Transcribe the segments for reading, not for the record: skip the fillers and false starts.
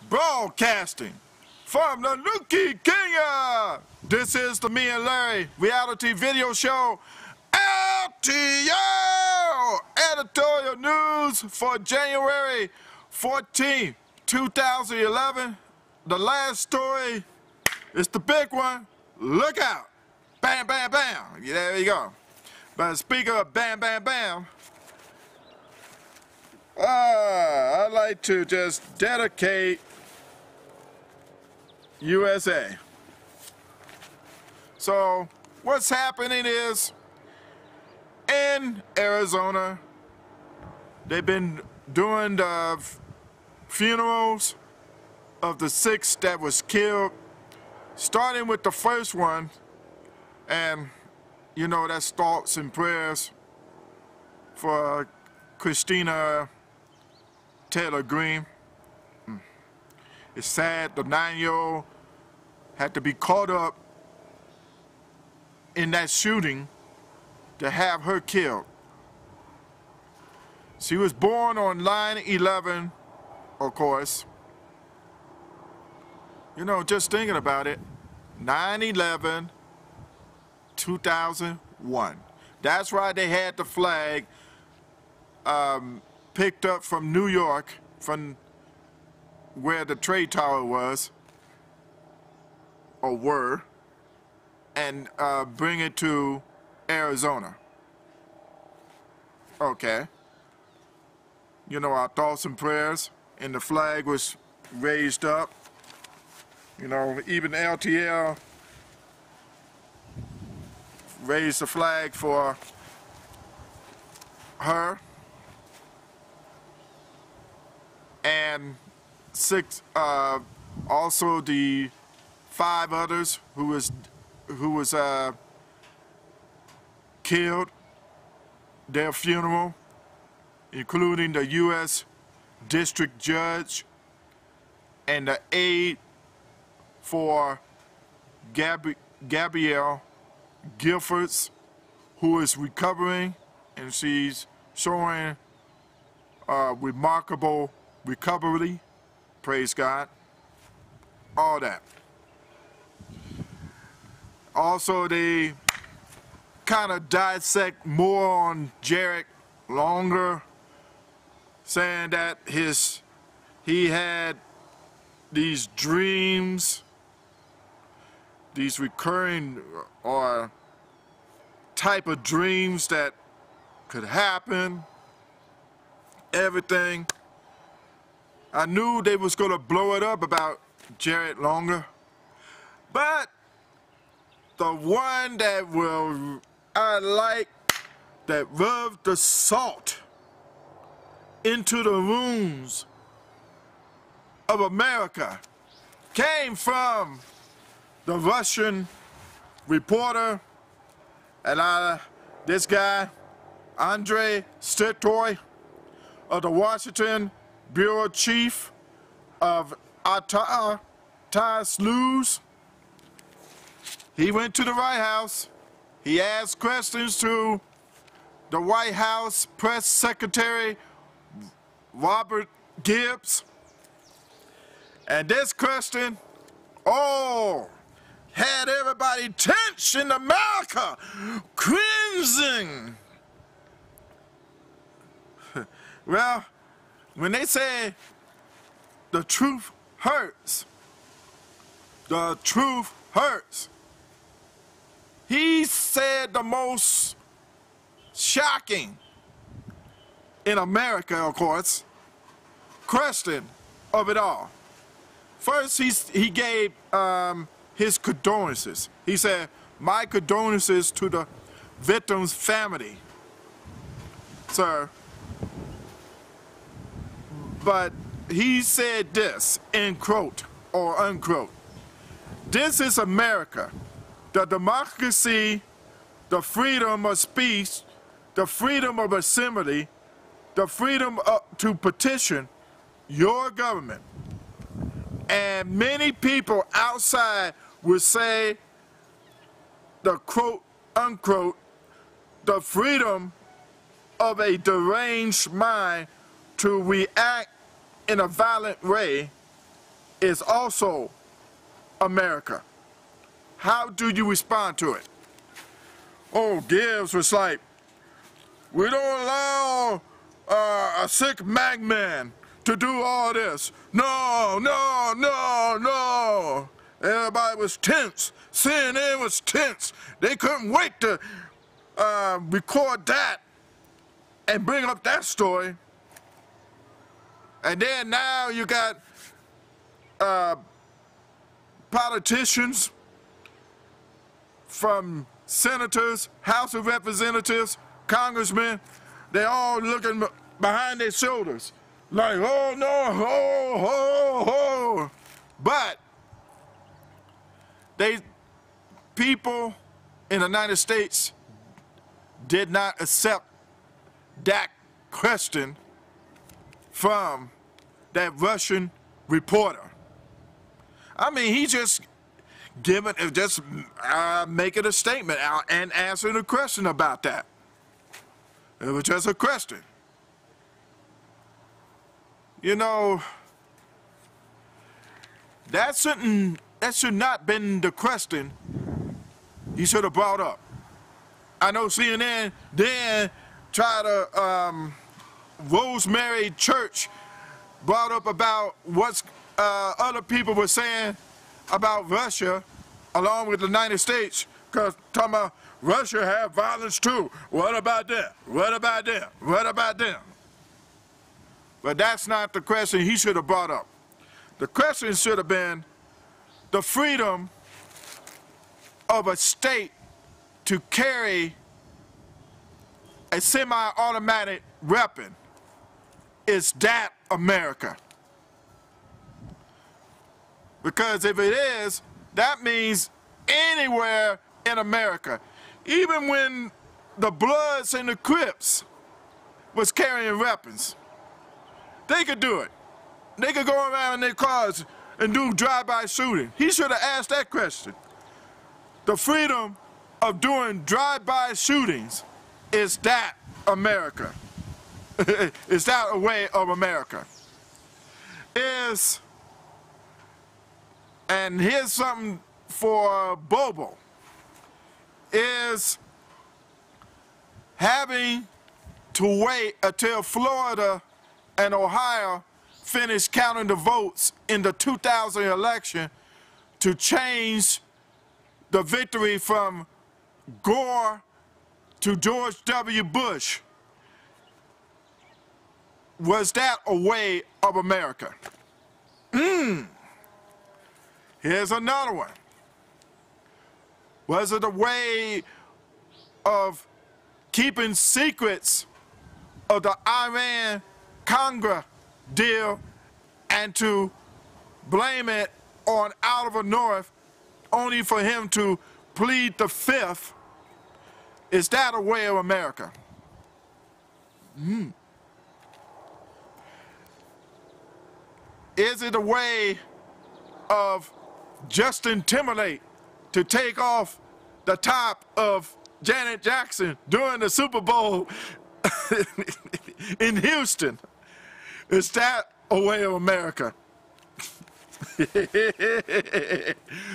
Broadcasting from the Nuki Kenya. This is the Me and Larry reality video show. LTO editorial news for January 14th, 2011. The last story is the big one. Look out. Bam, bam, bam. Yeah, there you go. But speaking of bam, bam, bam, I'd like to just dedicate USA. So what's happening is in Arizona, they've been doing the funerals of the 6 that was killed, starting with the first one, and you know, that's thoughts and prayers for Christina Taylor Greene. It's sad the 9-year-old had to be caught up in that shooting to have her killed. She was born on 9/11, of course. You know, just thinking about it, 9/11, 2001. That's why they had the flag picked up from New York, from where the trade tower was, or were, and bring it to Arizona. Okay. You know, our thoughts and prayers, and the flag was raised up. You know, even LTL raised the flag for her. And also the 5 others who was killed, their funeral, including the U.S. District Judge and the aide for Gabrielle Giffords, who is recovering, and she's showing remarkable recovery. Praise God. All that. Also, they kind of dissect more on Jared longer, saying that he had these dreams, these recurring or type of dreams that could happen, everything. I knew they was gonna blow it up about Jared longer, but the one that I like, that rubbed the salt into the wounds of America, came from the Russian reporter, and this guy, Andrei Stitoy, of the Washington Bureau Chief of News. He went to the White House. He asked questions to the White House Press Secretary Robert Gibbs. And this question, had everybody tense in America, cringing. Well, when they say the truth hurts, the truth hurts. He said the most shocking in America, of course, question of it all. First, he gave his condolences. He said, "My condolences to the victim's family, sir." But he said this, in quote or unquote: "This is America. The democracy, the freedom of speech, the freedom of assembly, the freedom to petition your government." And many people outside would say the quote unquote, the freedom of a deranged mind to react in a violent way is also America. How do you respond to it? Oh, Gibbs was like, we don't allow a sick madman to do all this. No, no, no, no. Everybody was tense. CNN was tense. They couldn't wait to record that and bring up that story. And then now you got politicians from senators, House of Representatives, congressmen, they all looking behind their shoulders like, oh no, oh. But people in the United States did not accept that question from that Russian reporter. I mean, he just making a statement out and answering a question about that. It was just a question. You know, that should not been the question he should have brought up. I know CNN then tried to, Rosemary Church brought up about what other people were saying about Russia along with the United States, because talking about Russia have violence too. What about them? What about them? What about them? But that's not the question he should have brought up. The question should have been the freedom of a state to carry a semi-automatic weapon. Is that America? Because if it is, that means anywhere in America, even when the Bloods and the Crips was carrying weapons, they could do it. They could go around in their cars and do drive-by shooting. He should have asked that question. The freedom of doing drive-by shootings, is that America? Is that a way of America? And here's something for Bobo, is having to wait until Florida and Ohio finish counting the votes in the 2000 election to change the victory from Gore to George W. Bush. Was that a way of America? Here's another one. Was it a way of keeping secrets of the Iran-Congra deal and to blame it on Oliver North only for him to plead the fifth? Is that a way of America? Is it a way of Justin Timberlake to take off the top of Janet Jackson during the Super Bowl in Houston? Is that a way of America?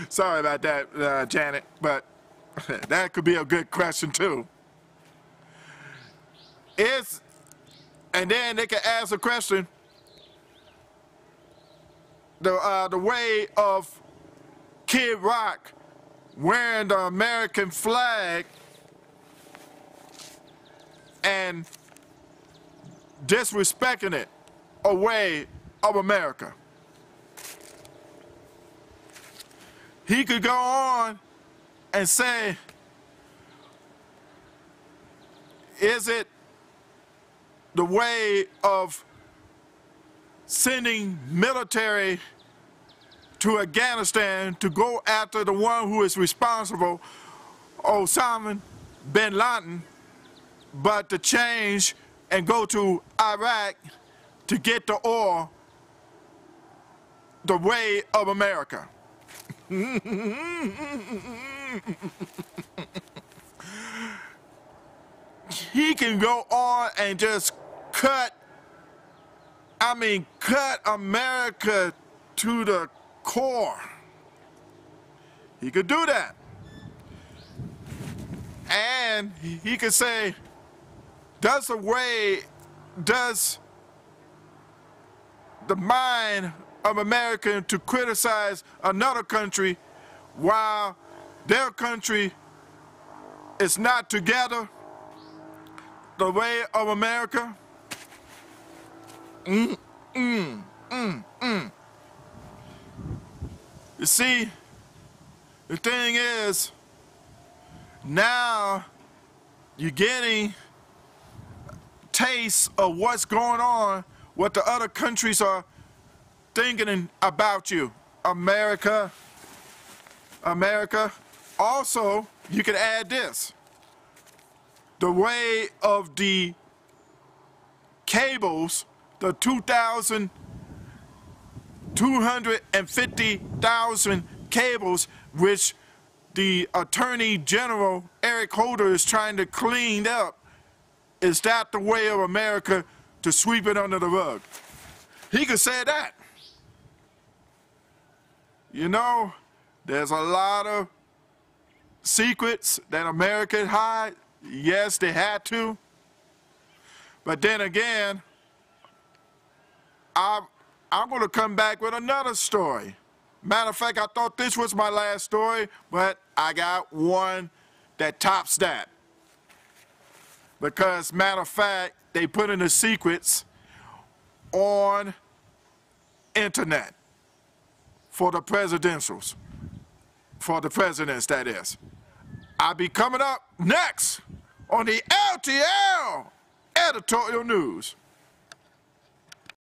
Sorry about that, Janet, but that could be a good question too. And then they could ask a question, the way of Kid Rock wearing the American flag and disrespecting it, a way of America. He could go on and say, is it the way of sending military to Afghanistan to go after the one who is responsible, Osama bin Laden, but to change and go to Iraq to get the oil, the way of America? He can go on and just cut America to the core. He could do that. And he could say, does the mind of American to criticize another country while their country is not together the way of America? You see, the thing is, now you're getting tastes of what's going on, what the other countries are thinking about you. America. Also, you can add this. The way of the cables, the 250,000 cables, which the Attorney General Eric Holder is trying to clean up. Is that the way of America to sweep it under the rug? He could say that. You know, there's a lot of secrets that America hide. Yes, they had to. But then again, I'm going to come back with another story. Matter of fact, I thought this was my last story, but I got one that tops that. Because, matter of fact, they put in the secrets on internet for the presidentials. For the presidents, that is. I'll be coming up next on the LTL Editorial News.